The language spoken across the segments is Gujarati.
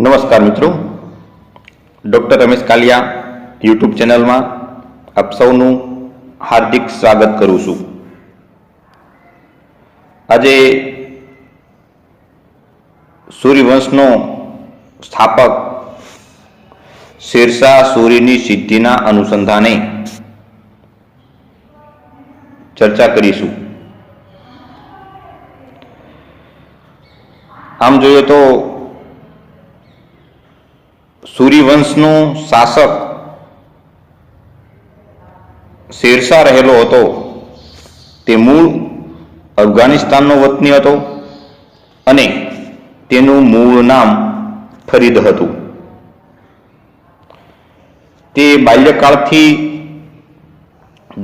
नमस्कार मित्रों, doctor Ramesh Kalia YouTube channel में आप सौनु हार्दिक स्वागत करूँ छूं। આજે सूर्यवंशનો સ્થાપક શેરશાહ સૂરીની સિદ્ધિના અનુસંધાને ચર્ચા કરીશું। આમ જોઈએ તો सूर्यवंशનો શાસક શેરશાહ રહેલો હતો તે મૂળ અફઘાનિસ્તાનનો વતની હતો અને તેનું મૂળ નામ ફરીદ હતું। તે બાલ્યકાળથી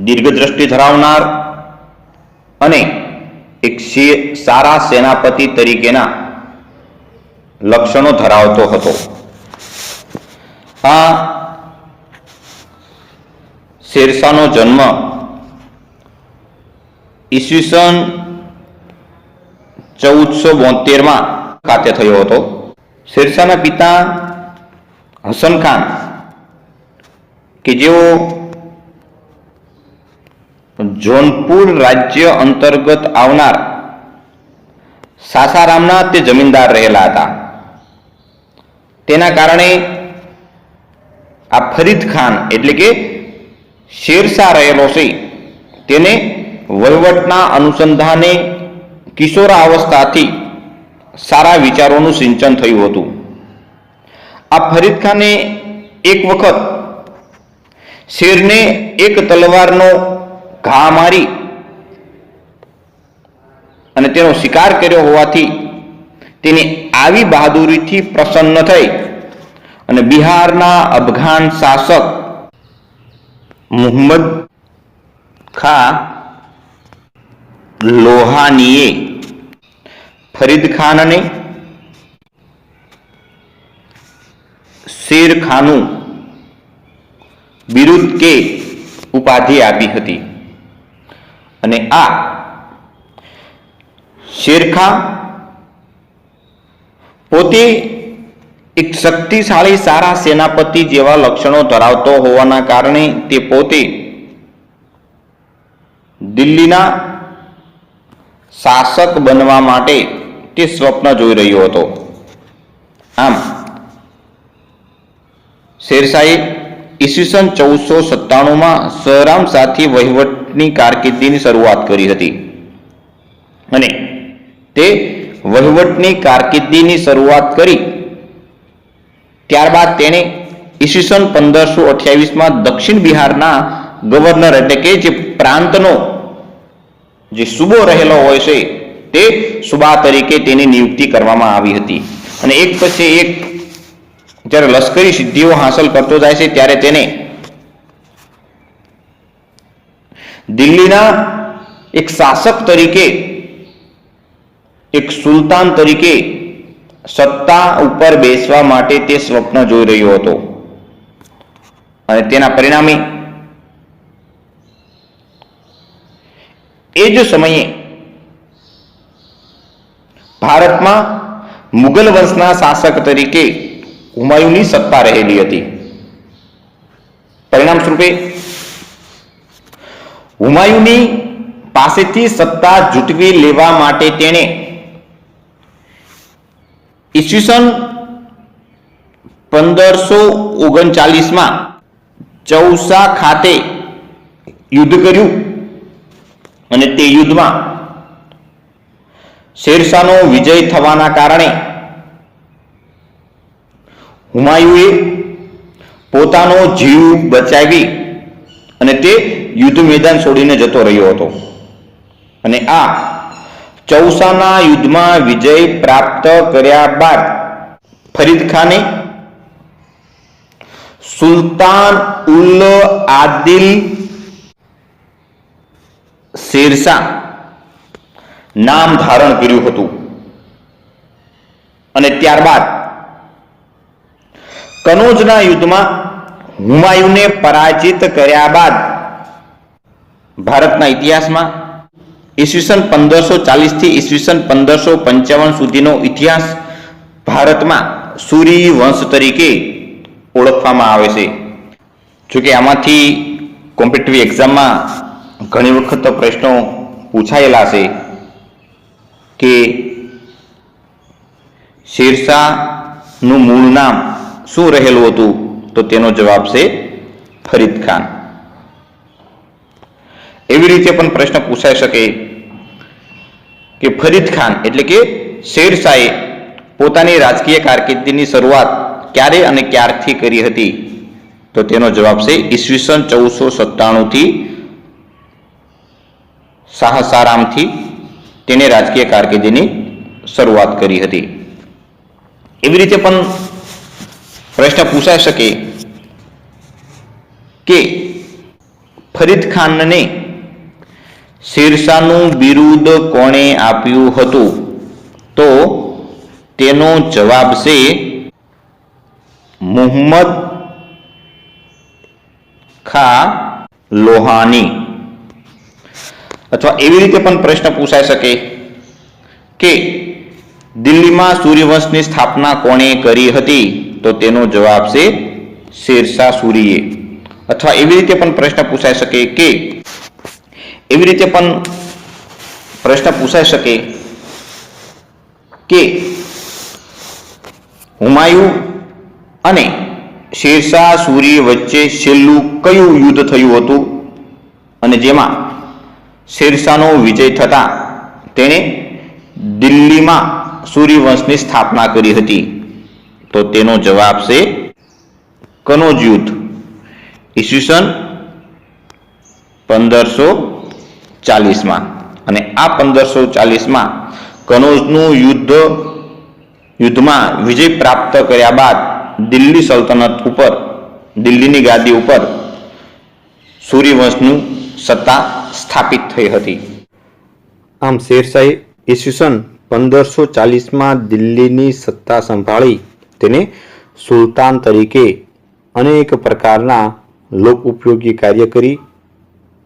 દીર્ઘદ્રષ્ટિ ધરાવનાર અને એક સારા સેનાપતિ તરીકેના લક્ષણો ધરાવતો હતો। આ શેરશાહનો જન્મ ઈસવીસન 1472 ખાતે થયો હતો। શેરશાહના પિતા હસન ખાન કે જેઓ જોનપુર રાજ્ય અંતર્ગત આવનાર સાસારામના તે જમીનદાર રહેલા હતા। તેના કારણે આ ફરીદ ખાન એટલે કે શેરશાહ રહેલો છે તેને વહીવટના અનુસંધાને કિશોરાવસ્થાથી સારા વિચારોનું સિંચન થયું હતું। આ ફરીદ ખાને એક વખત શેરને એક તલવારનો ઘા મારી અને તેનો શિકાર કર્યો હોવાથી તેની આવી બહાદુરીથી પ્રસન્ન થઈ અને બિહારના અફઘાન શાસક મુહમ્મદ ખાં લોહાનીએ ફરીદ ખાનને શેર ખાનું બિરુદ કે ઉપાધિ આપી હતી અને આ શેરખાન પોતે એક શક્તિશાળી સારા સેનાપતિ જેવા લક્ષણો ધરાવતો હોવાના કારણે તે પોતે દિલ્હીના શાસક બનવા માટે તે સ્વપ્ન જોઈ રહ્યો હતો। આમ શેરશાહે ઈસવીસન 1497 સહરામ સાથે વહીવટની કારકિર્દીની શરૂઆત કરી હતી અને તે વહીવટની કારકિર્દીની શરૂઆત કરી ત્યારબાદ તેણે ઈસવીસન 1528 દક્ષિણ બિહારના ગવર્નર એટલે કે જે પ્રાંતનો જે સુબો રહેલો હોય છે તે સુબા તરીકે તેની નિયુક્તિ કરવામાં આવી હતી અને એક પછી એક જ્યારે લશ્કરી સિદ્ધિઓ હાંસલ કરતો જાય છે ત્યારે તેને દિલ્હીના એક શાસક તરીકે એક સુલતાન તરીકે સત્તા ઉપર બેસવા માટે તે સ્વપ્ન જોઈ રહ્યો હતો અને તેના પરિણામે એ જ સમયે ભારતમાં મુગલ વંશના શાસક તરીકે હુમાયુની સત્તા રહેલી હતી। પરિણામ સ્વરૂપે હુમાયુની પાસેથી સત્તા ઝૂંટવી લેવા માટે તેણે ઈસવીસન 1539 ચૌસા ખાતે યુદ્ધ કર્યું અને તે યુદ્ધમાં શેરશાહનો વિજય થવાના કારણે હુમાયુએ પોતાનો જીવ બચાવી અને તે યુદ્ધ મેદાન છોડીને જતો રહ્યો હતો અને આ ચૌસાના યુદ્ધમાં વિજય પ્રાપ્ત કર્યા બાદ ફરીદ ખાને સુલતાન ઉલ આદિલ શેરશાહ નામ ધારણ કર્યું હતું અને ત્યારબાદ કનોજના યુદ્ધમાં હુમાયુને પરાજિત કર્યા બાદ ભારતના ઇતિહાસમાં ઈસવીસન 1540 થી ઈસવીસન 1555 સુધીનો ઇતિહાસ ભારતમાં સૂરી વંશ તરીકે ઓળખવામાં આવે છે. જોકે આમાંથી કોમ્પિટિટિવ એક્ઝામમાં ઘણી વખત પ્રશ્નો પૂછાયેલા છે કે શેરશાહનું મૂળ નામ શું રહેલું હતું, તો તેનો જવાબ છે ફરીદ ખાન. એવી રીતે પણ પ્રશ્ન પૂછાઈ શકે કે ફરીદ ખાન એટલે કે શેરશાહે પોતાની રાજકીય કારકિર્દીની શરૂઆત ક્યારે અને ક્યારથી કરી હતી, તો તેનો જવાબ છે ઈસવીસન 1497 થી સાહસારામથી તેને રાજકીય કારકિર્દીની શરૂઆત કરી હતી. એવી રીતે પણ પ્રશ્ન પૂછાઈ શકે કે ફરીદ ખાનને શેરશાહનું બિરુદ કોણે આપ્યું હતું, તો તેનો જવાબ છે મુહમ્મદ ખા લોહાની. અથવા એવી રીતે પણ પ્રશ્ન પૂછાઈ શકે કે દિલ્હીમાં સૂર્યવંશની સ્થાપના કોણે કરી હતી, તો તેનો જવાબ છે શેરશાહ સૂરીએ. અથવા એવી રીતે પણ પ્રશ્ન પૂછાઈ શકે કે એવી રીતે પણ પ્રશ્ન પૂછાઈ શકે કે હુમાયું અને શેરશાહ સૂરી વચ્ચે છેલ્લું કયું યુદ્ધ થયું હતું અને જેમાં શેરશાહનો વિજય થતા તેણે દિલ્હીમાં સૂર્યવંશની સ્થાપના કરી હતી, તો તેનો જવાબ છે કનોજ યુદ્ધ ઈસવીસન 1540. અને આ 1540 કનોજનું યુદ્ધમાં વિજય પ્રાપ્ત કર્યા બાદ દિલ્હી સલ્તનત ઉપર, દિલ્હીની ગાદી ઉપર સૂર્યવંશનું સત્તા સ્થાપિત થઈ હતી. આમ શેરશાહે ઈસવીસન 1540 દિલ્હીની સત્તા સંભાળી તેને સુલતાન તરીકે અનેક પ્રકારના લોક ઉપયોગી કાર્ય કરી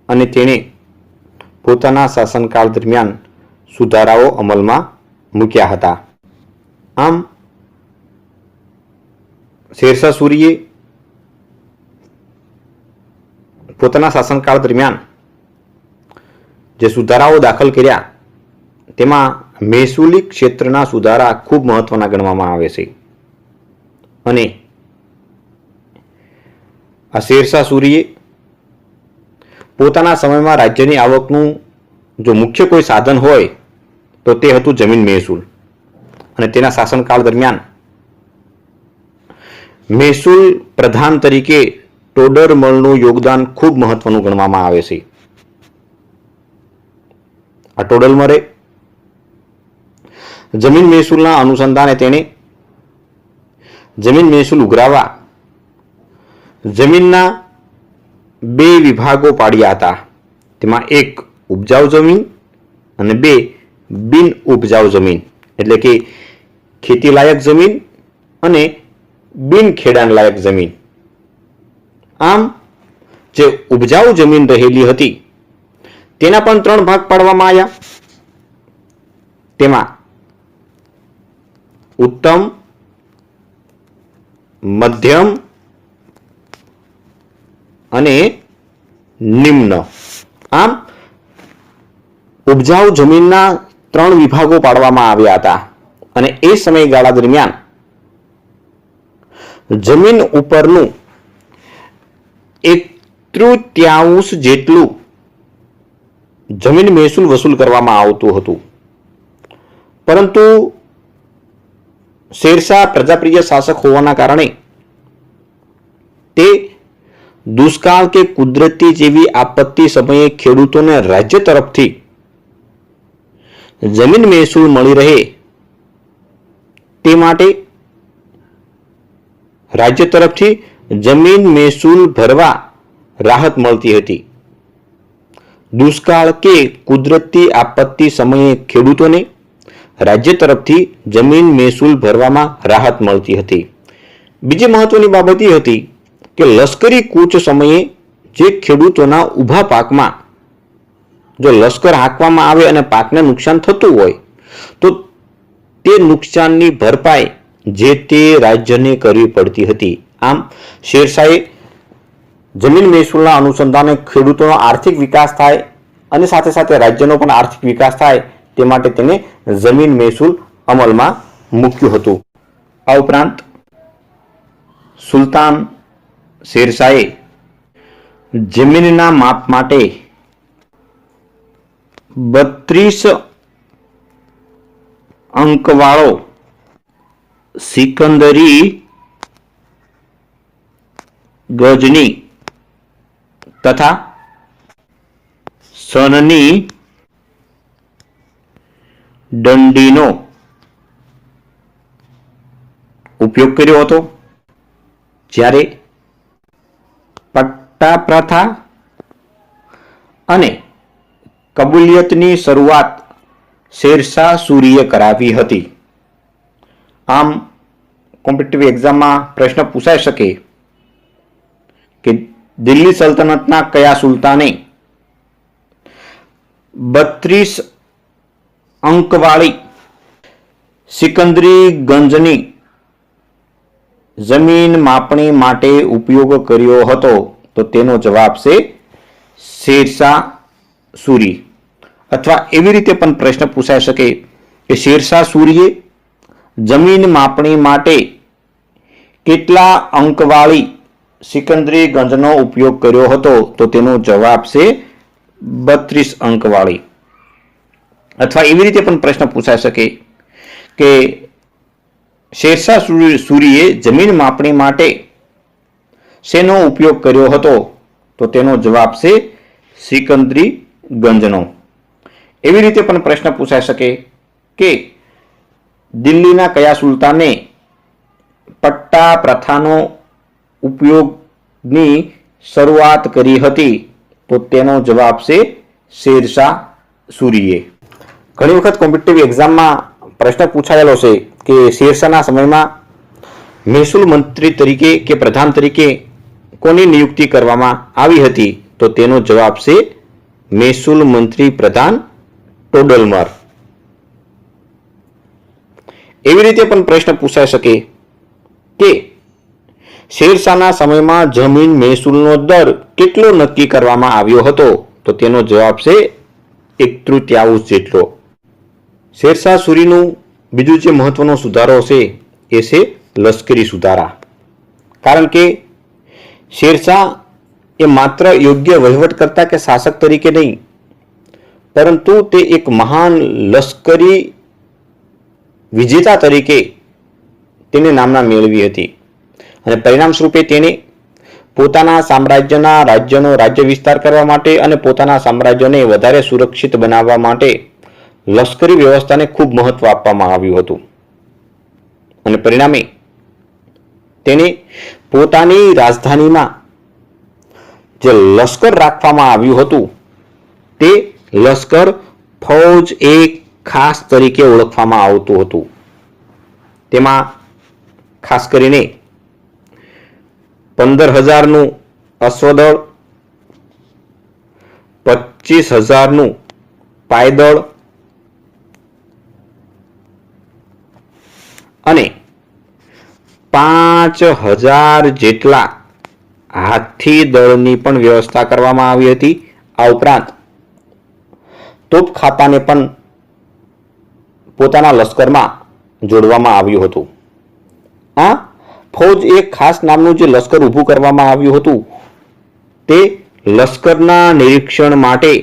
અને તેણે પોતાના શાસનકાળ દરમિયાન સુધારાઓ અમલમાં મૂક્યા હતા. આમ શેરશાહ સૂરીએ પોતાના શાસનકાળ દરમિયાન જે સુધારાઓ દાખલ કર્યા તેમાં મહેસૂલી ક્ષેત્રના સુધારા ખૂબ મહત્વના ગણવામાં આવે છે. અને આ શેરશાહ સૂરીએ પોતાના સમયમાં રાજ્યની આવકનું જો મુખ્ય કોઈ સાધન હોય તો તે હતું જમીન મહેસૂલ. અને તેના શાસનકાળ દરમિયાન મહેસૂલ પ્રધાન તરીકે ટોડરમલનું યોગદાન ખૂબ મહત્વનું ગણવામાં આવે છે. આ ટોડરમલે જમીન મહેસૂલના અનુસંધાને તેણે જમીન મહેસૂલ ઉઘરાવવા જમીનના 2 વિભાગો પાડ્યા હતા. તેમાં એક ઉપજાઉ જમીન અને 2 બિન ઉપજાઉ જમીન, એટલે કે ખેતી લાયક જમીન અને બિન ખેડાણ લાયક જમીન. આમ જે ઉપજાઉ જમીન રહેલી હતી તેના પણ 3 ભાગ પાડવામાં આવ્યા. તેમાં ઉત્તમ, મધ્યમ અને નિમ્ન. આમ ઉપજાઉ જમીનના 3 વિભાગો પાડવામાં આવ્યા હતા. અને એ સમયગાળા દરમિયાન જમીન ઉપરનું 1/3 જેટલું જમીન મહેસૂલ વસૂલ કરવામાં આવતું હતું. પરંતુ શેરશાહ પ્રજાપ્રિય શાસક હોવાના કારણે તે દુષ્કાળ કે કુદરતી જેવી આપત્તિ સમયે ખેડૂતોને રાજ્ય તરફથી જમીન મહેસૂલ મળી રહે તે માટે રાજ્ય તરફથી જમીન મહેસૂલ ભરવા રાહત મળતી હતી. દુષ્કાળ કે કુદરતી આપત્તિ સમયે ખેડૂતોને રાજ્ય તરફથી જમીન મહેસૂલ ભરવામાં રાહત મળતી હતી. બીજી મહત્વની બાબત એ હતી કે લશ્કરી કૂચ સમયે જે ખેડૂતોના ઊભા પાકમાં જો લશ્કર હાંકવામાં આવે અને પાકને નુકસાન થતું હોય તો તે નુકસાનની ભરપાઈ જે તે રાજ્યને કરવી પડતી હતી. આમ શેરશાહે જમીન મહેસૂલના અનુસંધાને ખેડૂતોનો આર્થિક વિકાસ થાય અને સાથે સાથે રાજ્યનો પણ આર્થિક વિકાસ થાય તે માટે તેને જમીન મહેસૂલ અમલમાં મૂક્યું હતું. આ ઉપરાંત સુલતાન શેરશાહે જમીનના માપ માટે 32 અંકવાળો સિકંદરી ગજની તથા સનની દંડીનો ઉપયોગ કર્યો હતો. જ્યારે પટ્ટા પ્રથા અને કબૂલિયતની શરૂઆત શેરશાહ સૂરીએ કરાવી હતી. આમ કોમ્પિટિટિવ એક્ઝામમાં પ્રશ્ન પૂછાઈ શકે કે દિલ્હી સલ્તનતના કયા સુલતાને 32 અંકવાળી સિકંદરી ગંજની જમીન માપણી માટે ઉપયોગ કર્યો હતો? તો તેનો જવાબ છે શેરશાહ સૂરી. અથવા એવી રીતે પણ પ્રશ્ન પૂછાઈ શકે કે શેરશાહ સૂરીએ જમીન માપણી માટે કેટલા અંકવાળી સિકંદરી ગંજનો ઉપયોગ કર્યો હતો? તો તેનો જવાબ છે 32 અંકવાળી. અથવા એવી રીતે પણ પ્રશ્ન પૂછાઈ શકે કે શેરશાહ સૂરીએ જમીન માપણી માટે શેનો ઉપયોગ કર્યો હતો? તો તેનો જવાબ છે સિકંદરી ગંજનો. એવી રીતે પણ પ્રશ્ન પૂછાઈ શકે કે દિલ્હીના કયા સુલતાને પટ્ટા પ્રથાનો ઉપયોગની શરૂઆત કરી હતી? તો તેનો જવાબ છે શેરશાહ સૂરીએ. ઘણી વખત કોમ્પિટિટિવ એક્ઝામમાં પ્રશ્ન પૂછાયેલો છે કે શેરશાહના સમયમાં મહેસૂલ મંત્રી તરીકે કે પ્રધાન તરીકે કોની નિયુક્તિ કરવામાં આવી હતી? તો તેનો જવાબ છે મહેસૂલ મંત્રી પ્રધાન ટોડરમલ. એવી રીતે પણ પ્રશ્ન પૂછાઈ શકે કે શેરશાહના સમયમાં જમીન મહેસૂલનો દર કેટલો નક્કી કરવામાં આવ્યો હતો? તો તેનો જવાબ છે 1/3 જેટલો. શેરશાહ સૂરીનું બીજું જે મહત્વનો સુધારો છે એ છે લશ્કરી સુધારા. કારણ કે શેરશાહ એ માત્ર યોગ્ય વહીવટકર્તા કે શાસક તરીકે નહીં, પરંતુ તે એક મહાન લશ્કરી વિજેતા તરીકે તેને નામના મેળવી હતી. અને પરિણામ સ્વરૂપે તેને પોતાના સામ્રાજ્યના રાજ્ય વિસ્તાર કરવા માટે અને પોતાના સામ્રાજ્યને વધારે સુરક્ષિત બનાવવા માટે લશ્કરી વ્યવસ્થાને ખૂબ મહત્વ આપવામાં આવ્યું હતું. અને પરિણામે તેને પોતાની રાજધાનીમાં જે લશ્કર રાખવામાં આવ્યું હતું તે લશ્કર ફૌજ એક ખાસ તરીકે ઓળખવામાં આવતું હતું. તેમાં ખાસ કરીને 15,000નું અશ્વદળ, 25,000નું પાયદળ અને 5,000 જેટલા હાથી દળની પણ વ્યવસ્થા કરવામાં આવી હતી. આ ઉપરાંત તોપખાતાને પણ પોતાના લશ્કરમાં જોડવામાં આવ્યું હતું. આ ફૌજ એક ખાસ નામનું જે લશ્કર ઊભું કરવામાં આવ્યું હતું તે લશ્કરના નિરીક્ષણ માટે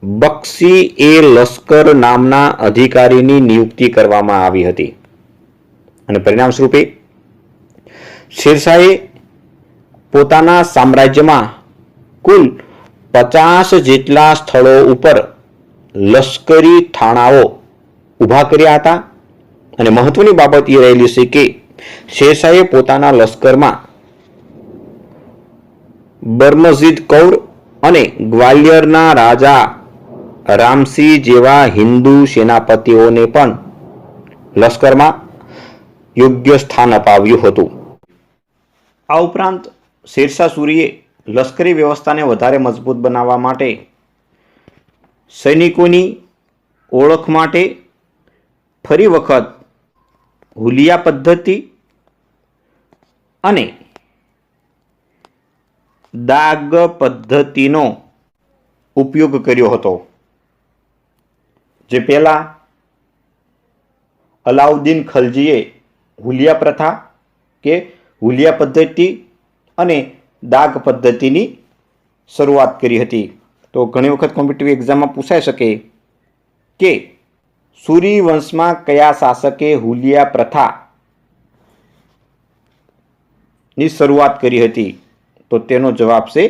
બક્ષી એ લશ્કર નામના અધિકારીની નિયુક્તિ કરવામાં આવી હતી. અને પરિણામ સ્વરૂપે શેરશાહે પોતાના સામ્રાજ્યમાં કુલ 50 જેટલા સ્થળો ઉપર લશ્કરી થાણાઓ ઊભા કર્યા હતા. અને મહત્વની બાબત એ રહેલી છે કે શેરશાહે પોતાના લશ્કરમાં બર્મજીદ કૌર અને ગ્વાલિયરના રાજા રામસિંહ જેવા હિન્દુ સેનાપતિઓને પણ લશ્કરમાં યોગ્ય સ્થાન અપાવ્યું હતું. આ ઉપરાંત શેરશાહ સૂરીએ લશ્કરી વ્યવસ્થાને વધારે મજબૂત બનાવવા માટે સૈનિકોની ઓળખ માટે ફરી વખત હુલિયા પદ્ધતિ અને દાગ પદ્ધતિનો ઉપયોગ કર્યો હતો. જે પહેલા અલાઉદ્દીન ખલજીએ હુલિયા પ્રથા કે હુલિયા પદ્ધતિ અને દાગ પદ્ધતિની શરૂઆત કરી હતી. તો ઘણી વખત કોમ્પિટિટિવ એક્ઝામમાં પૂછાઈ શકે કે સૂરી વંશમાં કયા શાસકે હુલિયા પ્રથાની શરૂઆત કરી હતી? તો તેનો જવાબ છે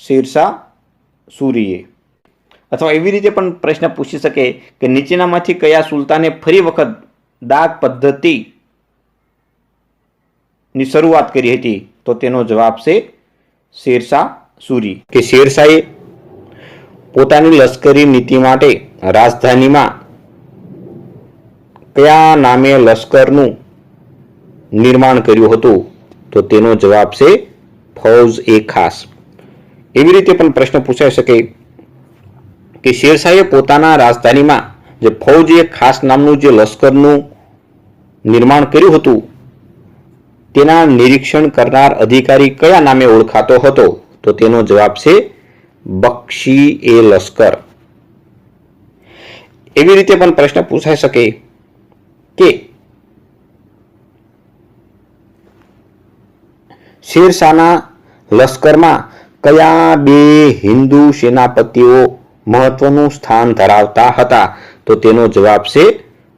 શેરશાહ સૂરીએ. અથવા એવી રીતે પણ પ્રશ્ન પૂછી શકે કે નીચેનામાંથી કયા સુલતાને ફરી વખત દાગ પદ્ધતિની શરૂઆત કરી હતી? તો તેનો જવાબ છે શેરશાહ સૂરી. કે શેરશાહે પોતાની લશ્કરી નીતિ માટે રાજધાનીમાં કયા નામે લશ્કરનું નિર્માણ કર્યું હતું? તો તેનો જવાબ છે ફૌજ-એ-ખાસ. એવી રીતે પણ પ્રશ્ન પૂછાઈ શકે કે શેરશાહે પોતાના રાજધાનીમાં જે ફૌજ-એ-ખાસ નામનું જે લશ્કરનું નિર્માણ કર્યું હતું તેના નિરીક્ષણ કરનાર અધિકારી કયા નામે ઓળખાતો હતો? તો તેનો જવાબ છે બક્ષી-એ-લશ્કર. એવી રીતે પણ પ્રશ્ન પૂછાઈ શકે કે શેરશાહના લશ્કરમાં કયા બે હિન્દુ સેનાપતિઓ મહત્વનું સ્થાન ધરાવતા હતા? તો તેનો જવાબ છે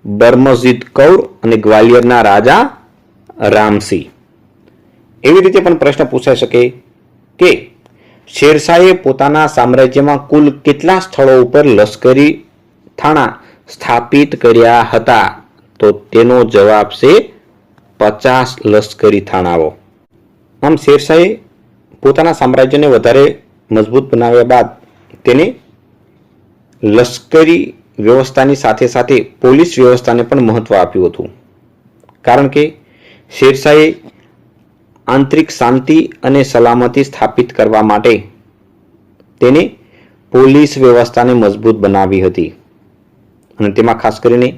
બર્મજીદ કૌર અને ગ્વાલિયરના રાજા રામસિંહ. એવી રીતે પણ પ્રશ્ન પૂછાઈ શકે કે શેરશાહે પોતાના સામ્રાજ્યમાં કુલ કેટલા સ્થળો ઉપર લશ્કરી થાણા સ્થાપિત કર્યા હતા? તો તેનો જવાબ છે 50 લશ્કરી થાણાઓ. આમ શેરશાહે પોતાના સામ્રાજ્યને વધારે મજબૂત બનાવ્યા બાદ તેને લશ્કરી વ્યવસ્થાની સાથે સાથે પોલીસ વ્યવસ્થાને પણ મહત્વ આપ્યું હતું. કારણ કે શેરશાહે આંતરિક શાંતિ અને સલામતી સ્થાપિત કરવા માટે તેને પોલીસ વ્યવસ્થાને મજબૂત બનાવી હતી. અને તેમાં ખાસ કરીને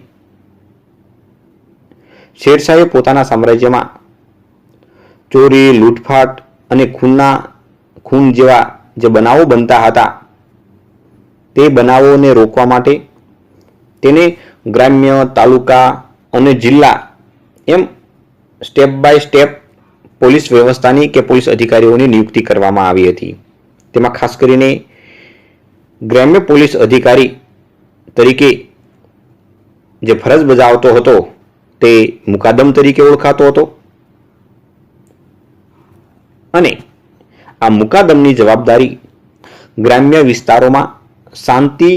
શેરશાહે પોતાના સામ્રાજ્યમાં ચોરી, લૂંટફાટ અને ખૂન જેવા જે બનાવો બનતા હતા તે બનાવોને રોકવા માટે તેને ગ્રામ્ય, તાલુકા અને જિલ્લા એમ સ્ટેપ બાય સ્ટેપ પોલીસ વ્યવસ્થાની કે પોલીસ અધિકારીઓની નિયુક્તિ કરવામાં આવી હતી. તેમાં ખાસ કરીને ગ્રામ્ય પોલીસ અધિકારી તરીકે જે ફરજ બજાવતો હતો તે મુકાદમ તરીકે ઓળખાતો હતો. અને આ મુકાદમની જવાબદારી ગ્રામ્ય વિસ્તારોમાં શાંતિ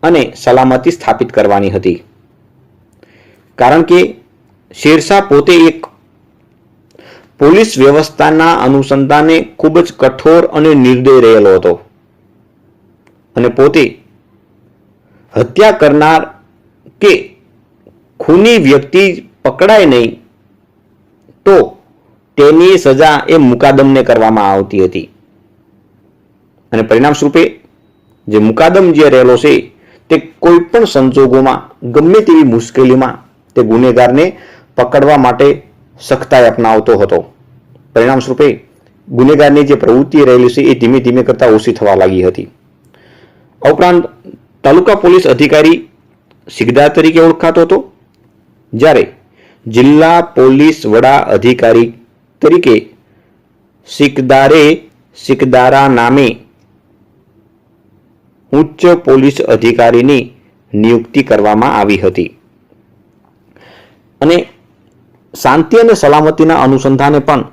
અને સલામતી સ્થાપિત કરવાની હતી. કારણ કે શેરશાહ પોતે એક પોલીસ વ્યવસ્થાના અનુસંધાને ખૂબ જ કઠોર અને નિર્દય રહેલો હતો. અને પોતે હત્યા કરનાર કે ખૂની વ્યક્તિ પકડાય નહીં તો તેની સજા એ મુકાદમને કરવામાં આવતી હતી. અને પરિણામ સ્વરૂપે જે મુકાદમ જે રહેલો છે તે કોઈ પણ સંજોગોમાં ગમે તેવી મુશ્કેલીમાં તે ગુનેગારને પકડવા માટે સખ્તાઈ અપનાવતો હતો. પરિણામ સ્વરૂપે ગુનેગારની જે પ્રવૃત્તિ રહેલી છે એ ધીમે ધીમે કરતા ઓછી થવા લાગી હતી. આ ઉપરાંત તાલુકા પોલીસ અધિકારી સિકદાર તરીકે ઓળખાતો હતો, જ્યારે જિલ્લા પોલીસ વડા અધિકારી તરીકે સિકદારા નામે ઉચ્ચ પોલીસ અધિકારીની નિયુક્તિ કરવામાં આવી હતી. અને શાંતિ અને સલામતીના અનુસંધાને પણ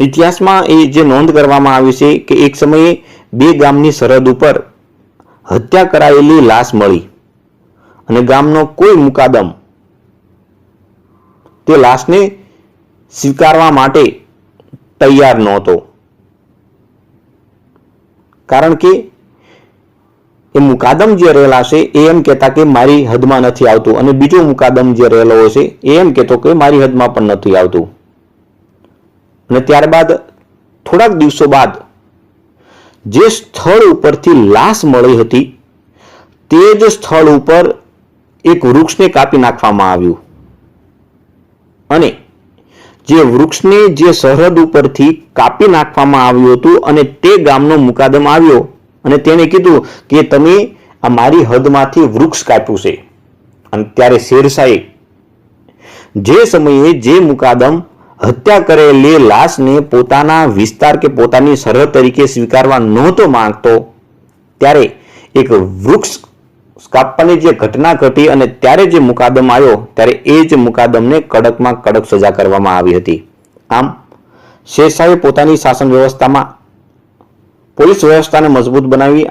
ઇતિહાસમાં એ જે નોંધ કરવામાં આવી છે કે એક સમયે બે ગામની સરહદ ઉપર હત્યા કરાયેલી લાશ મળી અને ગામનો કોઈ મુકાદમ તે લાશને સ્વીકારવા માટે તૈયાર નહોતો. કારણ કે એ મુકાદમ જે રહેલા છે એ એમ કહેતા કે મારી હદમાં નથી આવતું, અને બીજો મુકાદમ જે રહેલો છે એ એમ કહેતો કે મારી હદમાં પણ નથી આવતું. અને ત્યારબાદ થોડાક દિવસો બાદ જે સ્થળ ઉપરથી લાશ મળી હતી તે જ સ્થળ ઉપર એક વૃક્ષને કાપી નાખવામાં આવ્યું. અને જે વૃક્ષને જે સરહદ ઉપરથી કાપી નાખવામાં આવ્યું હતું અને તે ગામનો મુકાદમ આવ્યો અને તેણે કીધું કે તમે આ મારી હદમાંથી વૃક્ષ કાપ્યું છે. અને ત્યારે શેરશાહે જે સમયે જે મુકાદમ હત્યા કરેલી લાશને પોતાના વિસ્તાર કે પોતાની સરહદ તરીકે સ્વીકારવા નહોતો માંગતો, ત્યારે એક વૃક્ષ કાપવાની જે ઘટના ઘટી અને ત્યારે જે મુકાદમ આવ્યો ત્યારે એ જ મુકાદમને કડકમાં કડક સજા કરવામાં આવી હતી. આમ શેરશાહે પોતાની શાસન વ્યવસ્થામાં પોલીસ વ્યવસ્થાને મજબૂત બનાવી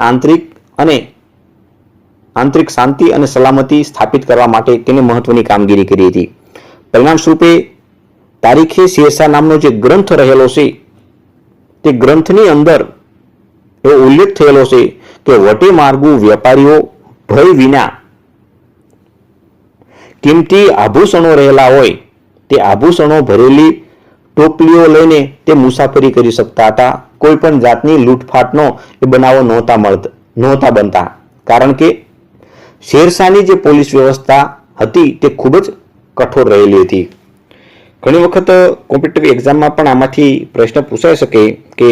આંતરિક શાંતિ અને સલામતી સ્થાપિત કરવા માટે તેને મહત્વની કામગીરી કરી હતી. પરિણામ સ્વરૂપે તારીખે શેરશાહ નામનો જે ગ્રંથ રહેલો છે તે ગ્રંથની અંદર એવો ઉલ્લેખ થયેલો છે કે વટે માર્ગુ વેપારીઓ ભય વિના કિંમતી આભૂષણો રહેલા હોય તે આભૂષણો ભરેલી ટોપલીઓ લઈને તે મુસાફરી કરી શકતા હતા. કોઈ પણ જાતની લૂંટફાટનો એ બનાવો નહોતા બનતા, કારણ કે શેરશાહની જે પોલીસ વ્યવસ્થા હતી તે ખૂબ જ કઠોર રહેલી હતી. ઘણી વખત કોમ્પિટિટિવ એક્ઝામમાં પણ આમાંથી પ્રશ્ન પૂછાઈ શકે કે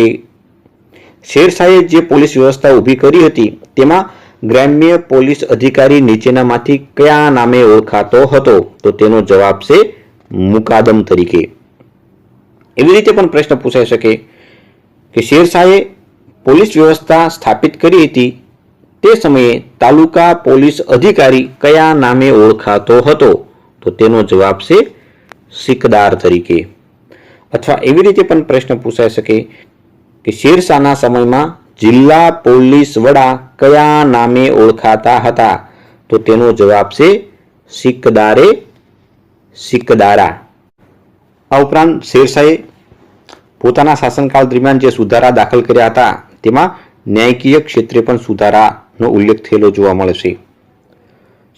શેરશાહે જે પોલીસ વ્યવસ્થા ઊભી કરી હતી તેમાં ગ્રામ્ય પોલીસ અધિકારી નીચેનામાંથી કયા નામે ઓળખાતો હતો? તો તેનો જવાબ છે મુકાદમ તરીકે. એવી રીતે પણ પ્રશ્ન પૂછાઈ શકે કે શેરશાહે પોલીસ વ્યવસ્થા સ્થાપિત કરી હતી તે સમયે તાલુકા પોલીસ અધિકારી કયા નામે ઓળખાતો હતો? તો તેનો જવાબ છે સિકદાર તરીકે. અથવા એવી રીતે પણ પ્રશ્ન પૂછાઈ શકે કે શેરશાહના સમયમાં જિલ્લા પોલીસ વડા કયા નામે ઓળખાતા હતા? તો તેનો જવાબ છે સિકદારા. આ ઉપરાંત શેરશાહે પોતાના શાસનકાળ દરમિયાન જે સુધારા દાખલ કર્યા હતા તેમાં ન્યાયકીય ક્ષેત્રે પણ સુધારાનો ઉલ્લેખ થયેલો જોવા મળે છે.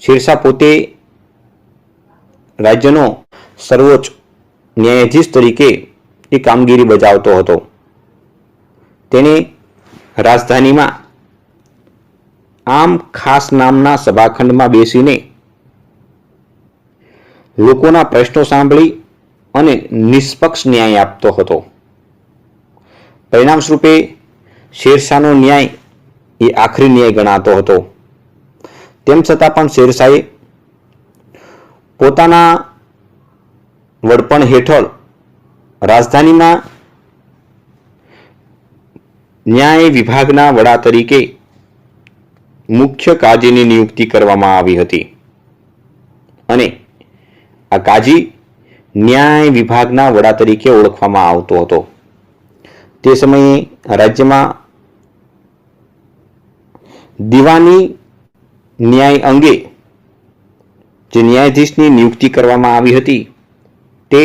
શેરશાહ પોતે રાજ્યનો સર્વોચ્ચ ન્યાયાધીશ તરીકે એ કામગીરી બજાવતો હતો. તેણે રાજધાનીમાં આમ ખાસ નામના સભાખંડમાં બેસીને લોકોના પ્રશ્નો સાંભળી અને નિષ્પક્ષ ન્યાય આપતો હતો. પરિણામ સ્વરૂપે શેરશાહનો ન્યાય એ આખરી ન્યાય ગણાતો હતો. તેમ છતાં પણ શેરશાહે પોતાના વડપણ હેઠળ રાજધાનીના ન્યાય વિભાગના વડા તરીકે મુખ્ય કાજીની નિયુક્તિ કરવામાં આવી હતી અને આ કાજી ન્યાય વિભાગના વડા તરીકે ઓળખવામાં આવતો હતો. તે સમયે રાજ્યમાં દીવાની ન્યાય અંગે જે ન્યાયાધીશની નિયુક્તિ કરવામાં આવી હતી તે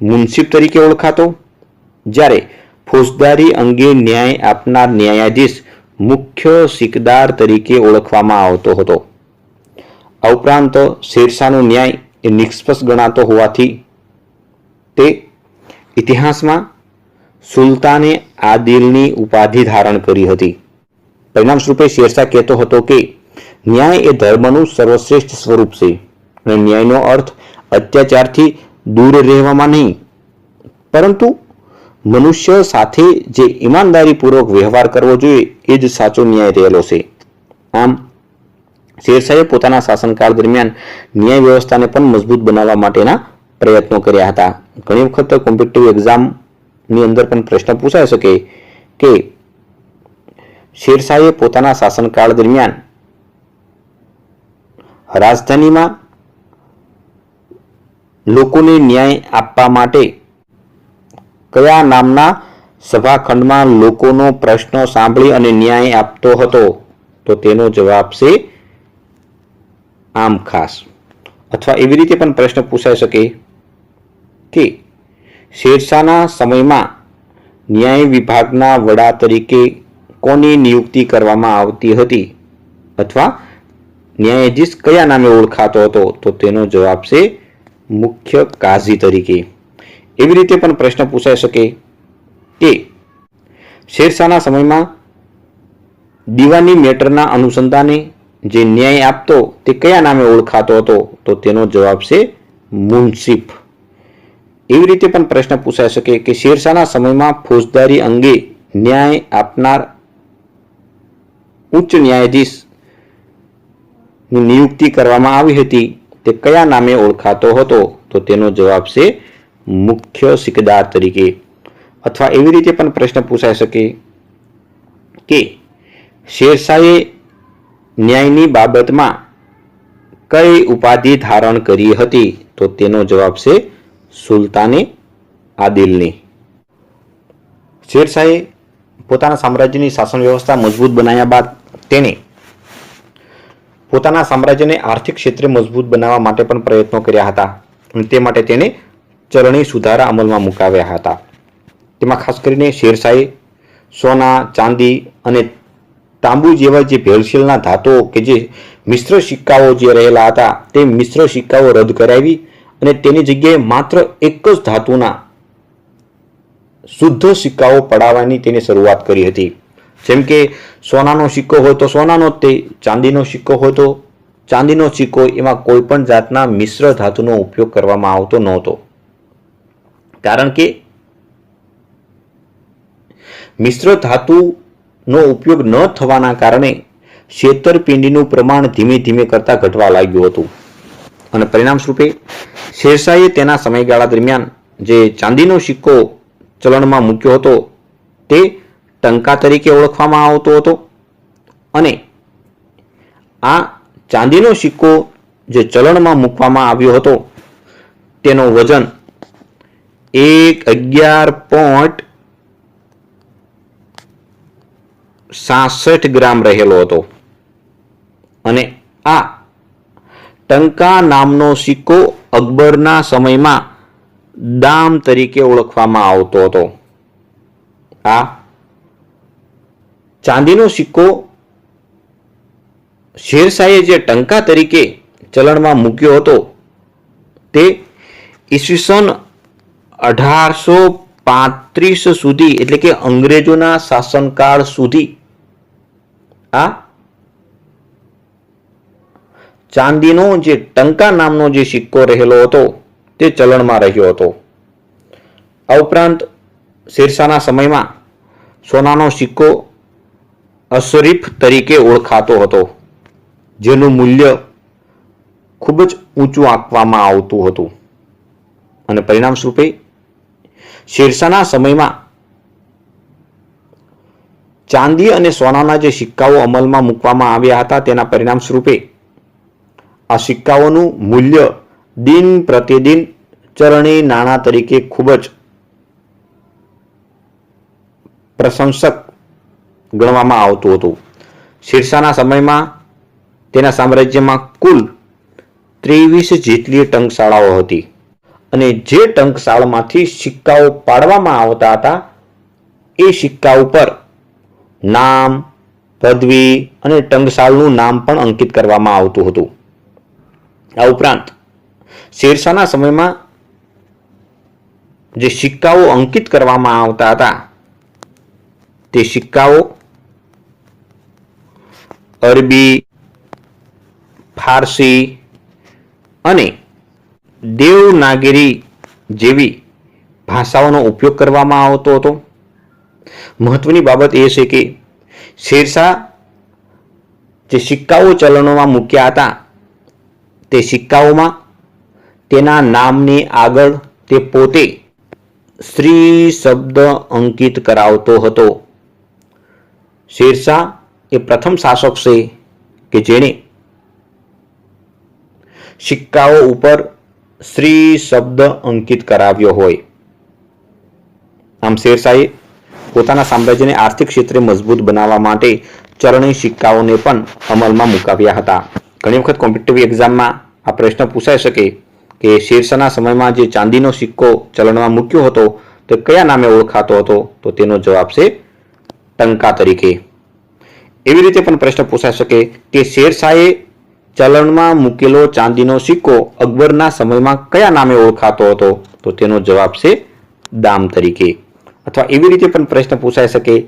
મુનસિફ તરીકે ઓળખાતો, જ્યારે ફોજદારી અંગે ન્યાય આપનાર ન્યાયાધીશ મુખ્ય સિકદાર તરીકે ઓળખવામાં આવતો હતો. આ ઉપરાંત શેરશાહનો ન્યાય એ નિષ્પક્ષ ગણાતો હોવાથી તે ઇતિહાસમાં સુલતાને આદિલની ઉપાધિ ધારણ કરી હતી. પરિણામ સ્વરૂપે શેરશાહ કહેતો હતો કે ન્યાય એ ધર્મનું સર્વશ્રેષ્ઠ સ્વરૂપ છે અને ન્યાયનો અર્થ અત્યાચારથી દૂર રહેવામાં નહીં, પરંતુ મનુષ્ય સાથે જે ઈમાનદારીપૂર્વક વ્યવહાર કરવો જોઈએ એ જ સાચો ન્યાય રહેલો છે. આમ શેરશાહે પોતાના શાસનકાળ દરમિયાન ન્યાય વ્યવસ્થાને પણ મજબૂત બનાવવા માટેના પ્રયત્નો કર્યા હતા. ઘણી વખત કોમ્પિટિટિવ એક્ઝામની અંદર પણ પ્રશ્ન પૂછાઈ શકે કે શેરશાહે પોતાના શાસનકાળ દરમિયાન રાજધાનીમાં લોકોને ન્યાય આપવા માટે કયા નામના સભાખંડમાં લોકોનો પ્રશ્નો સાંભળી અને ન્યાય આપતો હતો? તો તેનો જવાબ છે આમ ખાસ. અથવા એવી રીતે પણ પ્રશ્ન પૂછાઈ શકે કે શેરશાહના સમયમાં ન્યાય વિભાગના વડા તરીકે કોની નિયુક્તિ કરવામાં આવતી હતી અથવા ન્યાયાધીશ કયા નામે ઓળખાતો હતો? તો તેનો જવાબ છે મુખ્ય કાઝી તરીકે. એવી રીતે પણ પ્રશ્ન પૂછાઈ શકે કે શેરશાહના સમયમાં દીવાની મેટરના અનુસંધાને જે ન્યાય આપતો તે કયા નામે ઓળખાતો હતો? તો તેનો જવાબ છે મુનસિફ. એવી રીતે પણ પ્રશ્ન પૂછાઈ શકે કે શેરશાહના સમયમાં ફોજદારી અંગે ન્યાય આપનાર ઉચ્ચ ન્યાયાધીશની નિયુક્તિ કરવામાં આવી હતી તે કયા નામે ઓળખાતો હતો? તો તેનો જવાબ છે મુખ્ય સિકદાર તરીકે. અથવા એવી રીતે પણ પ્રશ્ન પૂછાઈ શકે કે શેરશાહે ન્યાયની બાબતમાં કઈ ઉપાધિ ધારણ કરી હતી? તો તેનો જવાબ છે સુલતાને આદિલની. શેરશાહે પોતાના સામ્રાજ્યની શાસન વ્યવસ્થા મજબૂત બનાવ્યા બાદ તેને પોતાના સામ્રાજ્યને આર્થિક ક્ષેત્રે મજબૂત બનાવવા માટે પણ પ્રયત્નો કર્યા હતા અને તે માટે તેને ચલણી સુધારા અમલમાં મુકાવ્યા હતા. તેમાં ખાસ કરીને શેરશાહે સોના, ચાંદી અને તાંબુ જેવા જે ભેળસેળના ધાતુઓ કે જે મિશ્ર સિક્કાઓ જે રહેલા હતા તે મિશ્ર સિક્કાઓ રદ કરાવી અને તેની જગ્યાએ માત્ર એક જ ધાતુના શુદ્ધ સિક્કાઓ પડાવવાની તેની શરૂઆત કરી હતી. જેમ કે સોનાનો સિક્કો હોય તો સોનાનો જ તે, ચાંદીનો સિક્કો હોય તો ચાંદીનો સિક્કો, એમાં કોઈ પણ જાતના મિશ્ર ધાતુનો ઉપયોગ કરવામાં આવતો નહોતો. કારણ કે મિશ્ર ધાતુનો ઉપયોગ ન થવાના કારણે છેતરપિંડીનું પ્રમાણ ધીમે ધીમે કરતા ઘટવા લાગ્યું હતું અને પરિણામ સ્વરૂપે શેરશાહે તેના સમયગાળા દરમિયાન જે ચાંદીનો સિક્કો ચલણમાં મૂક્યો હતો તે ટંકા તરીકે ઓળખવામાં આવતો હતો અને આ ચાંદીનો સિક્કો જે ચલણમાં મૂકવામાં આવ્યો હતો તેનો વજન 11.66 ગ્રામ રહેલો હતો અને આ ટંકા નામનો સિક્કો અકબરના સમયમાં દામ તરીકે ઓળખવામાં આવતો હતો. આ ચાંદીનો સિક્કો શેરશાહે જે ટંકા તરીકે ચલણમાં મૂક્યો હતો તે ઈસવીસન 1835 સુધી એટલે કે અંગ્રેજોના શાસનકાળ સુધી આ ચાંદીનો જે ટંકા નામનો જે સિક્કો રહેલો હતો તે ચલણમાં રહ્યો હતો. આ ઉપરાંત શેરશાહના સમયમાં સોનાનો સિક્કો અશરીફ તરીકે ઓળખાતો હતો જેનું મૂલ્ય ખૂબ જ ઊંચું આંકવામાં આવતું હતું અને પરિણામ સ્વરૂપે શેરશાહના સમયમાં ચાંદી અને સોનાના જે સિક્કાઓ અમલમાં મૂકવામાં આવ્યા હતા તેના પરિણામ સ્વરૂપે આ સિક્કાઓનું મૂલ્ય દિન પ્રતિદિન ચલણી નાણાં તરીકે ખૂબ જ પ્રશંસક ગણવામાં આવતું હતું. શેરશાહના સમયમાં તેના સામ્રાજ્યમાં કુલ 23 જેટલી ટંકશાળાઓ હતી અને જે ટંકશાળામાંથી સિક્કાઓ પાડવામાં આવતા હતા એ સિક્કા ઉપર નામ, પદવી અને ટંકશાળનું નામ પણ અંકિત કરવામાં આવતું હતું. આ ઉપરાંત શેરશાહના સમયમાં જે સિક્કાઓ અંકિત કરવામાં આવતા હતા તે સિક્કાઓ અરબી, ફારસી અને દેવનાગરી જેવી ભાષાઓનો ઉપયોગ કરવામાં આવતો હતો. મહત્વની બાબત એ છે કે શેરશાહ જે સિક્કાઓ ચલણોમાં મૂક્યા હતા તે સિક્કાઓમાં તેના નામની આગળ તે પોતે શ્રી શબ્દ અંકિત કરાવતો હતો. શેરશાહ એ પ્રથમ શાસક છે કે જેણે સિક્કાઓ ઉપર શ્રી શબ્દ અંકિત કરાવ્યો હોય. આમ શેરશાહે પોતાના સામ્રાજ્યને આર્થિક ક્ષેત્રે મજબૂત બનાવવા માટે ચલણી સિક્કાઓને પણ અમલમાં મુકાવ્યા હતા. ઘણી વખત કોમ્પિટિટિવ એક્ઝામમાં આ પ્રશ્ન પૂછાઈ શકે કે શેરશાહના સમયમાં જે ચાંદીનો સિક્કો ચલણમાં મૂક્યો હતો તે કયા નામે ઓળખાતો હતો? તો તેનો જવાબ છે ટંકા તરીકે. એવી રીતે પણ પ્રશ્ન પૂછાઈ શકે કે શેરશાહે ચલણમાં મૂકેલો ચાંદીનો સિક્કો અકબરના સમયમાં કયા નામે ઓળખાતો હતો? તો તેનો જવાબ છે દામ તરીકે. અથવા એવી રીતે પણ પ્રશ્ન પૂછાઈ શકે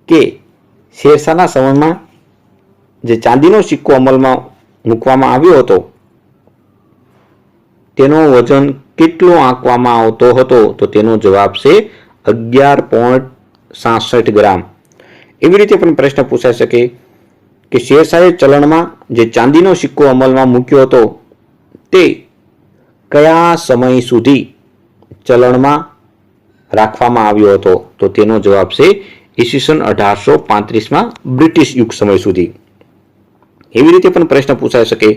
કે શેરશાહના સમયમાં જે ચાંદીનો સિક્કો અમલમાં મૂકવામાં આવ્યો હતો તેનો વજન કેટલો આંકવામાં આવતો હતો? તો તેનો જવાબ છે 11.66 ગ્રામ. એવી રીતે પણ પ્રશ્ન પૂછાઈ શકે કે શેરશાહે ચલણમાં જે ચાંદીનો સિક્કો અમલમાં મૂક્યો હતો તે કયા સમય સુધી ચલણમાં રાખવામાં આવ્યો હતો? તો તેનો જવાબ છે ઈસવીસન 1835માં બ્રિટિશ યુગ સમય સુધી. એવી રીતે પણ પ્રશ્ન પૂછાઈ શકે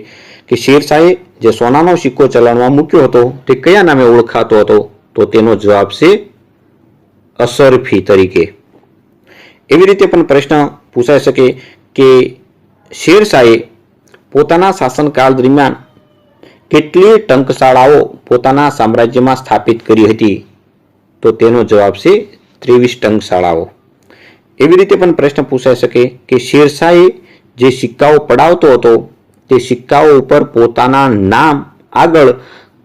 કે શેરશાહે જે સોનાનો સિક્કો ચલણમાં મૂક્યો હતો તે કયા નામે ઓળખાતો હતો? તો તેનો જવાબ છે અસરફી તરીકે. એવી રીતે પણ પ્રશ્ન પૂછાઈ શકે કે શેરશાહે પોતાના શાસનકાળ દરમિયાન કેટલી ટંકશાળાઓ પોતાના સામ્રાજ્યમાં સ્થાપિત કરી હતી? તો તેનો જવાબ છે 23 ટંકશાળાઓ. એવી રીતે પણ પ્રશ્ન પૂછાઈ શકે કે શેરશાહે જે સિક્કાઓ પડાવતો હતો તે સિક્કાઓ ઉપર પોતાના નામ આગળ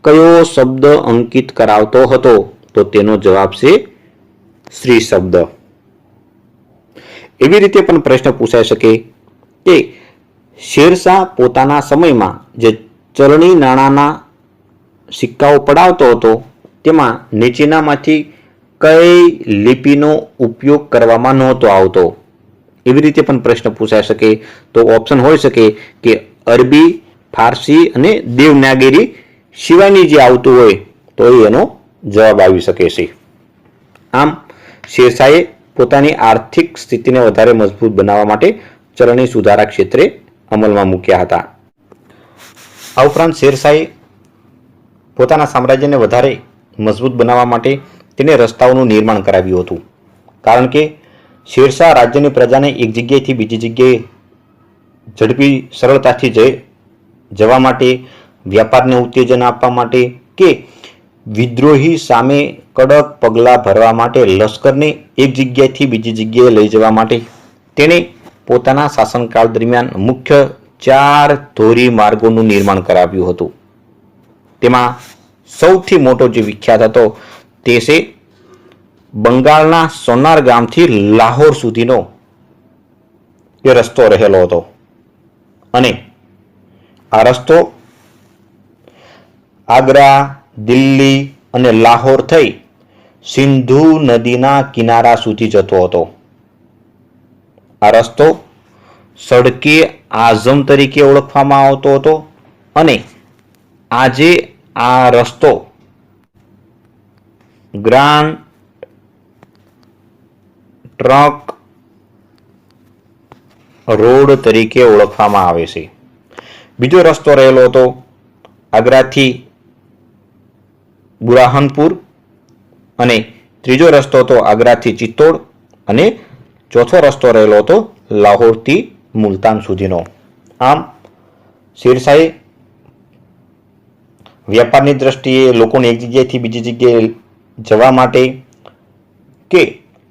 કયો શબ્દ અંકિત કરાવતો હતો? તો તેનો જવાબ છે શ્રી શબ્દ. એવી રીતે પણ પ્રશ્ન પૂછાઈ શકે કે શેરશાહ પોતાના સમયમાં જે ચલણી નાણાંના સિક્કાઓ પડાવતો હતો તેમાં નીચેનામાંથી કઈ લિપિનો ઉપયોગ કરવામાં નહોતો આવતો? એવી રીતે પણ પ્રશ્ન પૂછાઈ શકે. તો ઓપ્શન હોઈ શકે કે અરબી, ફારસી અને દેવનાગરી સિવાયની જે આવતું હોય તો એનો જવાબ આવી શકે છે. આમ શેરશાહે પોતાની આર્થિક સ્થિતિને વધારે મજબૂત બનાવવા માટે ચલણી સુધારા ક્ષેત્રે અમલમાં મૂક્યા હતા. આ ઉપરાંત શેરશાહે પોતાના સામ્રાજ્યને વધારે મજબૂત બનાવવા માટે તેને રસ્તાઓનું નિર્માણ કરાવ્યું હતું. કારણ કે શેરશાહ રાજ્યની પ્રજાને એક જગ્યાએથી બીજી જગ્યાએ ઝડપી સરળતાથી જવા માટે, વ્યાપારને ઉત્તેજન આપવા માટે કે વિદ્રોહી સામે કડક પગલાં ભરવા માટે લશ્કરને એક જગ્યાએથી બીજી જગ્યાએ લઈ જવા માટે તેણે પોતાના શાસનકાળ દરમિયાન મુખ્ય 4 ધોરી માર્ગોનું નિર્માણ કરાવ્યું હતું. તેમાં સૌથી મોટો જે વિખ્યાત હતો તે છે બંગાળના સોનાર ગામથી લાહોર સુધીનો એ રસ્તો રહેલો હતો અને આ રસ્તો આગ્રા, દિલ્હી અને લાહોર થઈ સિંધુ નદીના કિનારા સુધી જતો હતો. આ રસ્તો સડકે આઝમ તરીકે ઓળખવામાં આવતો હતો અને આજે આ રસ્તો ગ્રાન્ડ ટ્રંક રોડ તરીકે ઓળખવામાં આવે છે. બીજો રસ્તો રહેલો હતો આગ્રાથી બુરહાનપુર અને ત્રીજો રસ્તો હતો આગ્રાથી ચિત્તોડ અને ચોથો રસ્તો રહેલો હતો લાહોરથી મુલતાન સુધીનો. આમ શેરશાહે વ્યાપારની દ્રષ્ટિએ લોકોને એક જગ્યાએથી બીજી જગ્યાએ જવા માટે કે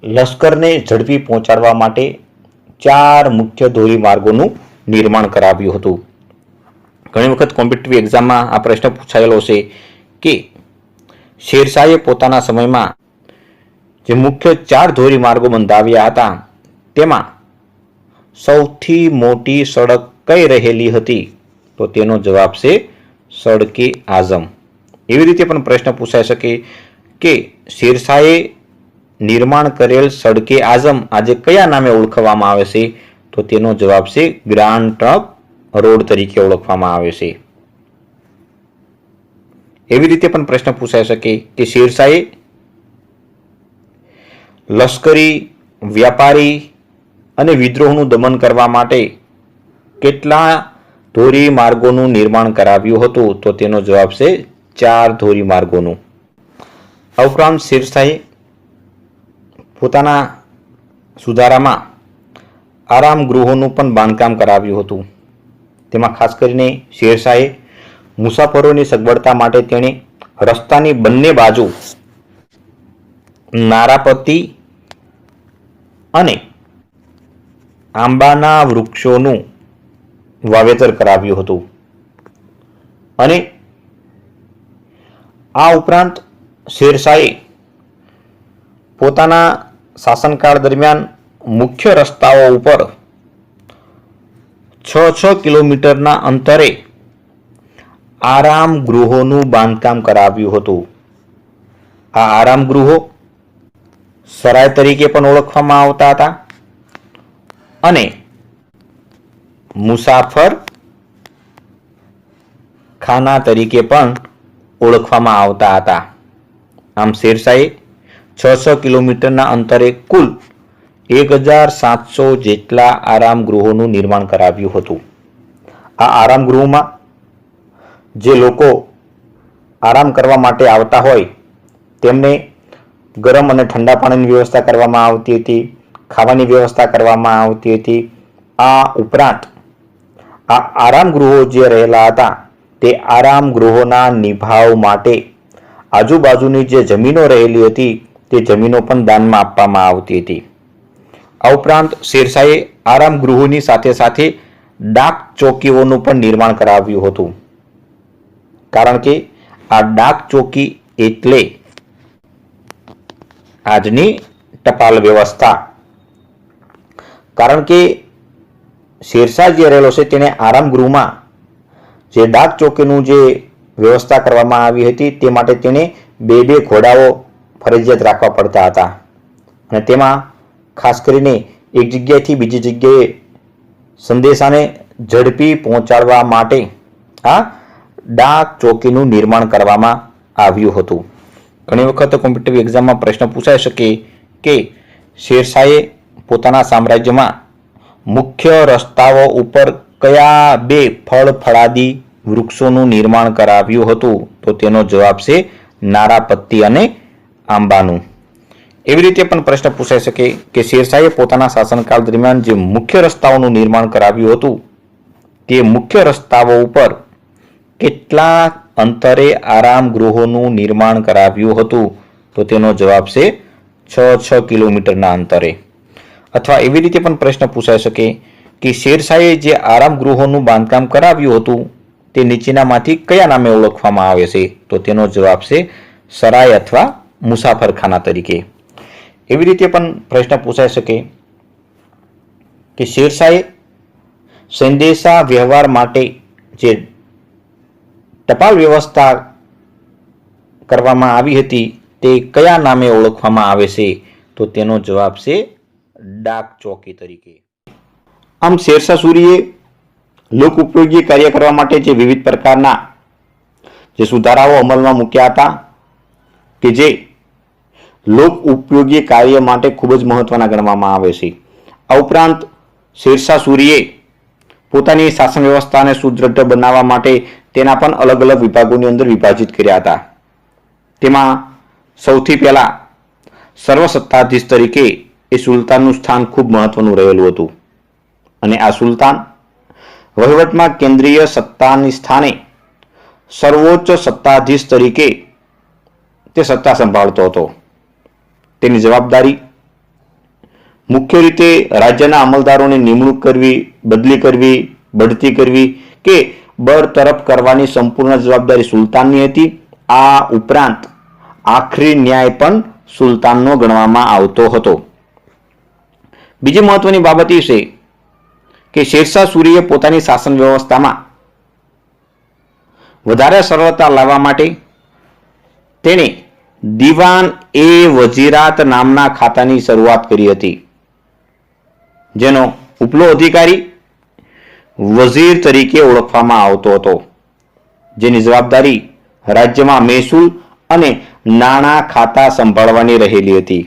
લશ્કરને ઝડપી પહોંચાડવા માટે 4 મુખ્ય ધોરી માર્ગોનું નિર્માણ કરાવ્યું હતું. ઘણી વખત કોમ્પિટિટિવ એક્ઝામમાં આ પ્રશ્ન પૂછાયેલો છે કે શેરશાહે પોતાના સમયમાં જે મુખ્ય 4 ધોરી માર્ગો બંધાવ્યા હતા તેમાં સૌથી મોટી સડક કઈ રહેલી હતી? તો તેનો જવાબ છે સડકે આઝમ. એવી રીતે પણ પ્રશ્ન પૂછાઈ શકે કે શેરશાહે નિર્માણ કરેલ સડકે આઝમ આજે કયા નામે ઓળખવામાં આવે છે? તો તેનો જવાબ છે ગ્રાન્ડ ટ્રંક રોડ તરીકે ઓળખવામાં આવે છે. એવી રીતે પણ પ્રશ્ન પૂછાઈ શકે કે શેરશાહે લશ્કરી, વ્યાપારી અને વિદ્રોહનું દમન કરવા માટે કેટલા ધોરી માર્ગોનું નિર્માણ કરાવ્યું હતું? તો તેનો જવાબ છે 4 ધોરી માર્ગોનું. આ ઉપરાંત શેરશાહે પોતાના સુધારામાં આરામ ગૃહોનું પણ બાંધકામ કરાવ્યું હતું. તેમાં ખાસ કરીને શેરશાહે મુસાફરોની સગવડતા માટે તેણે રસ્તાની બંને બાજુ નારાપતિ અને આંબાના વૃક્ષોનું વાવેતર કરાવ્યું હતું. અને આ ઉપરાંત શેરશાહે પોતાના શાસનકાળ દરમિયાન મુખ્ય રસ્તાઓ ઉપર 6 કિલોમીટરના અંતરે આરામ ગૃહોનું બાંધકામ કરાવ્યું હતું. આ આરામ ગૃહો સરાય તરીકે પણ ઓળખવામાં આવતા હતા અને મુસાફર ખાના તરીકે પણ ઓળખવામાં આવતા હતા. આમ શેરશાહે 600 કિલોમીટરના અંતરે કુલ 1700 જેટલા આરામ ગૃહોનું નિર્માણ કરાવ્યું હતું. આ આરામ ગૃહોમાં જે લોકો આરામ કરવા માટે આવતા હોય તેમને ગરમ અને ઠંડા પાણીની વ્યવસ્થા કરવામાં આવતી હતી, ખાવાની વ્યવસ્થા કરવામાં આવતી હતી. આ ઉપરાંત આ આરામ ગૃહો જે રહેલા હતા તે આરામ ગૃહોના નિભાવ માટે આજુબાજુની જે જમીનો રહેલી હતી તે જમીનો પણ દાનમાં આપવામાં આવતી હતી. આ ઉપરાંત શેરશાહે આરામ ગૃહોની સાથે સાથે ડાક ચોકીઓનું પણ નિર્માણ કરાવ્યું હતું. કારણ કે આ ડાક ચોકી એટલે આજની ટપાલ વ્યવસ્થા. કારણ કે શેરશાહ જે રહેલો છે તેને આરામ ગૃહમાં જે ડાક ચોકીનું જે વ્યવસ્થા કરવામાં આવી હતી તે માટે તેને બે ઘોડાઓ ફરજિયાત રાખવા પડતા હતા અને તેમાં ખાસ કરીને એક જગ્યાએથી બીજી જગ્યાએ સંદેશાને ઝડપી પહોંચાડવા માટે આ ડાક ચોકીનું નિર્માણ કરવામાં આવ્યું હતું. ઘણી વખત કોમ્પિટિટિવ એક્ઝામમાં પ્રશ્ન પૂછાઈ શકે કે શેરશાહે પોતાના સામ્રાજ્યમાં મુખ્ય રસ્તાઓ ઉપર કયા બે ફળફળાદી વૃક્ષોનું નિર્માણ કરાવ્યું હતું? તો તેનો જવાબ છે નારાપત્તી અને આંબાનું. એવી રીતે પણ પ્રશ્ન પૂછાઈ શકે કે શેરશાહે પોતાના શાસનકાળ દરમિયાન જે મુખ્ય રસ્તાઓનું નિર્માણ કરાવ્યું હતું તે મુખ્ય રસ્તાઓ ઉપર કેટલા અંતરે આરામ ગૃહોનું નિર્માણ કરાવ્યું હતું? તો તેનો જવાબ છે 6 કિલોમીટરના અંતરે. અથવા એવી રીતે પણ પ્રશ્ન પૂછાઈ શકે કે શેરશાહે જે આરામ ગૃહોનું બાંધકામ કરાવ્યું હતું તે નીચેનામાંથી કયા નામે ઓળખવામાં આવે છે? તો તેનો જવાબ છે સરાય અથવા મુસાફરખાના તરીકે. એવી રીતે પણ પ્રશ્ન પૂછાઈ શકે કે શેરશાહે સંદેશા વ્યવહાર માટે જે ટપાલ વ્યવસ્થા કરવામાં આવી હતી તે કયા નામે ઓળખવામાં આવે છે? તો તેનો જવાબ છે ડાક ચોકી તરીકે. આમ શેરશાહ સૂરીએ લોક ઉપયોગી કાર્ય કરવા માટે જે વિવિધ પ્રકારના જે સુધારાઓ અમલમાં મૂક્યા હતા કે જે લોક ઉપયોગી કાર્ય માટે ખૂબ જ મહત્વના ગણવામાં આવે છે. આ ઉપરાંત શેરશાહ સૂરીએ પોતાની શાસન વ્યવસ્થાને સુદૃઢ બનાવવા માટે તેના પણ અલગ અલગ વિભાગોની અંદર વિભાજિત કર્યા હતા. તેમાં સૌથી પહેલા સર્વસત્તાધીશ તરીકે એ સુલતાનનું સ્થાન ખૂબ મહત્વનું રહેલું હતું અને આ સુલતાન વહીવટમાં કેન્દ્રીય સત્તાની સ્થાને સર્વોચ્ચ સત્તાધીશ તરીકે તે સત્તા સંભાળતો હતો. તેની જવાબદારી મુખ્ય રીતે રાજ્યના અમલદારોની નિમણૂક કરવી, બદલી કરવી, બઢતી કરવી કે બરતરફ કરવાની સંપૂર્ણ જવાબદારી સુલતાનની હતી. આ ઉપરાંત આખરી ન્યાય પણ સુલતાનનો ગણવામાં આવતો હતો. બીજી મહત્વની બાબત એ છે કે શેરશાહ સૂરીએ પોતાની શાસન વ્યવસ્થામાં વધારે સરળતા લાવવા માટે તેણે દિવાન એ વજીરાત નામના ખાતાની શરૂઆત કરી હતી, જેનો ઉપલો અધિકારી વઝીર તરીકે ઓળખવામાં આવતો હતો, જેની જવાબદારી રાજ્યમાં મહેસૂલ અને નાણાં ખાતા સંભાળવાની રહેલી હતી.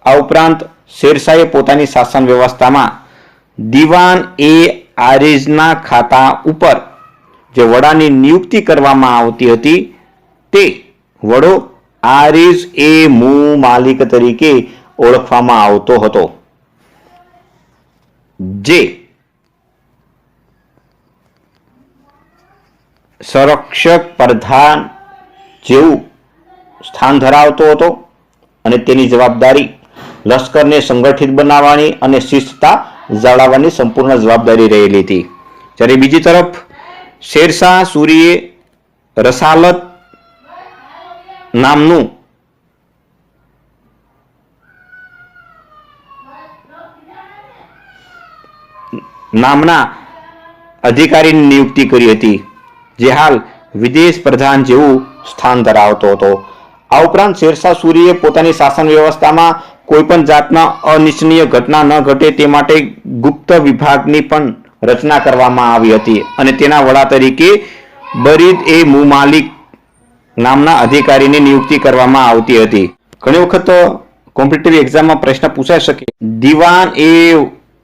આ ઉપરાંત શેરશાહે પોતાની શાસન વ્યવસ્થામાં દિવાન એ આરિઝના ખાતા ઉપર જે વડાની નિયુક્તિ કરવામાં આવતી હતી તે વડો આરિઝ એ માલિક તરીકે ઓળખવામાં આવતો હતો, જે સંરક્ષક પ્રધાન જેવું સ્થાન ધરાવતો હતો અને તેની જવાબદારી લશ્કરને સંગઠિત બનાવવાની અને શિસ્તતા જાળવવાની સંપૂર્ણ જવાબદારી રહેલી હતી. જ્યારે બીજી તરફ શેરશાહ સૂરીએ રસાલત નામના અધિકારીની નિયુક્તિ કરી હતી, જે હાલ વિદેશ પ્રધાન જેવું સ્થાન ધરાવતો હતો. આ ઉપરાંત શેરશાહ સૂરીએ પોતાની શાસન વ્યવસ્થામાં કોઈ પણ જાતના અનિચ્છનીય ઘટના ન ઘટે તે માટે ગુપ્ત વિભાગની પણ રચના કરવામાં આવી હતી અને તેના વડા તરીકે બરીદ એ મુમાલિક નામના અધિકારીની નિયુક્તિ કરવામાં આવતી હતી. ઘણી વખત કોમ્પિટિટિવ એક્ઝામમાં પ્રશ્ન પૂછાઈ શકે, દિવાન એ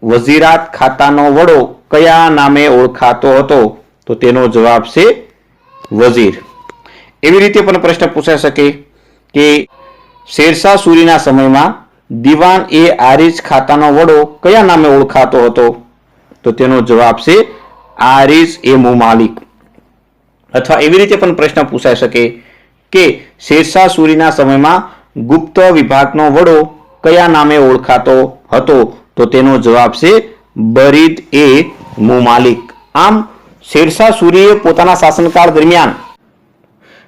વઝીરાત ખાતાનો વડો કયા નામે ઓળખાતો હતો? તો તેનો જવાબ છે વઝીર. એવી રીતે પણ પ્રશ્ન પૂછાઈ શકે કે શેરશાહ સૂરીના સમયમાં દિવાન એ આરિઝ ખાતાનો વડો કયા નામે ઓળખાતો હતો? તો તેનો જવાબ છે આરિઝ એ મુમાલિક. અથવા એવી રીતે પણ પ્રશ્ન પૂછાઈ શકે કે શેરશાહ સૂરીના સમયમાં ગુપ્ત વિભાગનો વડો કયા નામે ઓળખાતો હતો? તો તેનો જવાબ છે બરીદ એ મુમાલિક. આમ શેરશાહ સૂરીએ પોતાના શાસનકાળ દરમિયાન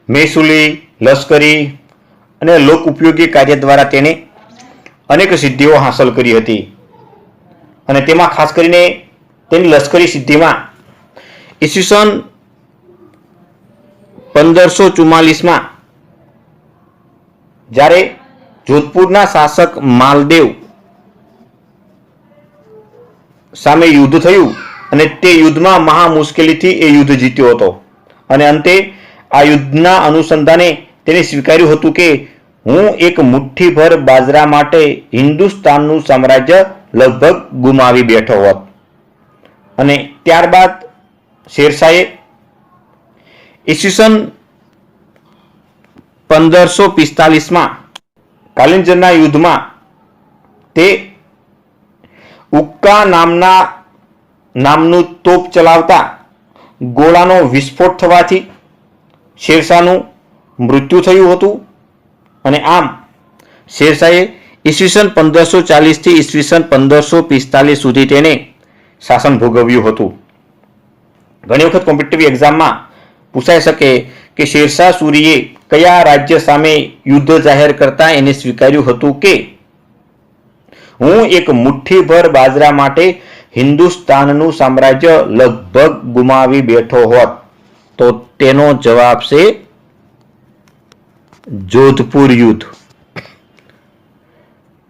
મહેસૂલી, લશ્કરી અને લોક ઉપયોગી કાર્ય દ્વારા તેને અનેક સિદ્ધિઓ હાંસલ કરી હતી અને તેમાં ખાસ કરીને તેની લશ્કરી સિદ્ધિમાં ઈસવીસન 1544માં જ્યારે જોધપુરના શાસક માલદેવ સામે યુદ્ધ થયું અને તે યુદ્ધમાં મહા મુશ્કેલીથી એ યુદ્ધ જીત્યો હતો અને અંતે આ યુદ્ધના અનુસંધાને તેને સ્વીકાર્યું હતું કે હું એક મુઠ્ઠીભર બાજરા માટે હિન્દુસ્તાનનું સામ્રાજ્ય લગભગ ગુમાવી બેઠો હોત. અને ત્યારબાદ શેરશાહે ઈસવીસન 1545માં કાલિંજરના યુદ્ધમાં તે ઉક્કા નામનું તોપ ચલાવતા ગોળાનો વિસ્ફોટ થવાથી શેરશાહનું મૃત્યુ થયું હતું અને આમ શેરશાહે ઈસવીસન 1540 થી ઈસવીસન 1545 સુધી તેને શાસન ભોગવ્યું હતું. ઘણી વખત કોમ્પિટિટિવ એક્ઝામમાં પૂછાઈ શકે કે શેરશાહ સૂરીએ કયા રાજ્ય સામે યુદ્ધ જાહેર કરતા એને સ્વીકાર્યું હતું કે હું એક મુઠ્ઠીભર બાજરા માટે હિન્દુસ્તાનનું સામ્રાજ્ય લગભગ ગુમાવી બેઠો હોત? તો તેનો જવાબ છે જોધપુર યુદ્ધ.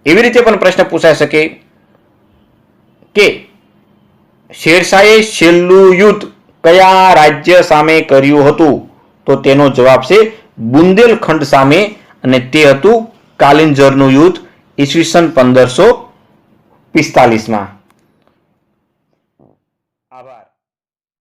એવી રીતે પણ પ્રશ્ન પૂછાઈ શકે કે શેરશાહે છેલ્લું યુદ્ધ કયા રાજ્ય સામે કર્યું હતું? તો તેનો જવાબ છે બુંદેલખંડ સામે અને તે હતું કાલિંજરનું યુદ્ધ ઈસવીસન 1545માં.